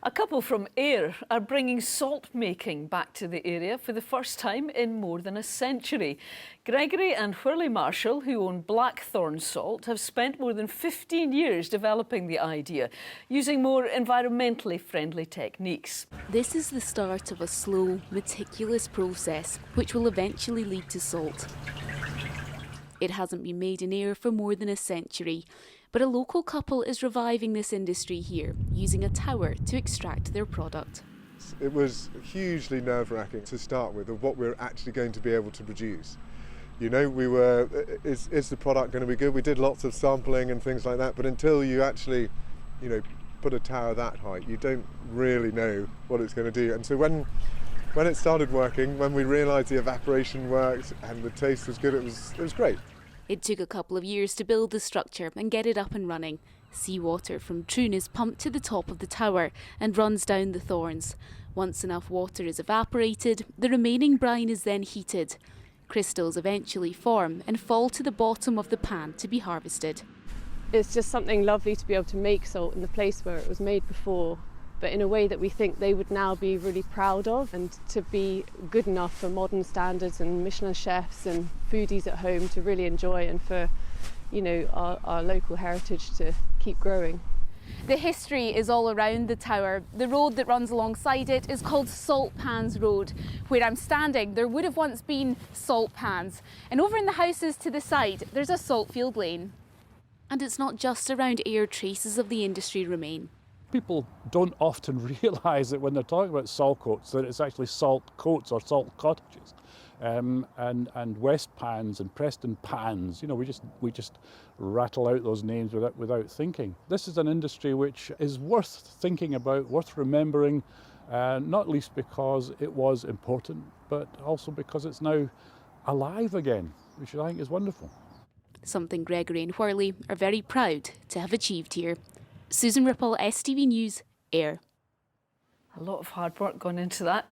A couple from Ayr are bringing salt making back to the area for the first time in more than a century. Gregory and Whirley Marshall, who own Blackthorn Salt, have spent more than 15 years developing the idea, using more environmentally friendly techniques. This is the start of a slow, meticulous process which will eventually lead to salt. It hasn't been made in Ayr for more than a century, but a local couple is reviving this industry here, using a tower to extract their product. It was hugely nerve-wracking to start with, of what we're actually going to be able to produce. You know, is the product going to be good? We did lots of sampling and things like that, but until you actually, put a tower that height, you don't really know what it's going to do. And so when it started working, when we realised the evaporation worked and the taste was good, it was great. It took a couple of years to build the structure and get it up and running. Seawater from Troon is pumped to the top of the tower and runs down the thorns. Once enough water is evaporated, the remaining brine is then heated. Crystals eventually form and fall to the bottom of the pan to be harvested. It's just something lovely to be able to make salt in the place where it was made before, but in a way that we think they would now be really proud of, and to be good enough for modern standards and Michelin chefs and foodies at home to really enjoy, and for our local heritage to keep growing. The history is all around the tower. The road that runs alongside it is called Salt Pans Road. Where I'm standing, there would have once been salt pans, and over in the houses to the side there's a saltfield lane. And it's not just around Ayr traces of the industry remain. People don't often realise that when they're talking about salt coats, that it's actually salt coats or salt cottages, and West Pans and Preston Pans. We just rattle out those names without thinking. This is an industry which is worth thinking about, worth remembering, not least because it was important, but also because it's now alive again, which I think is wonderful. Something Gregory and Whirley are very proud to have achieved here. Susan Ripple, STV News, Ayr. A lot of hard work gone into that.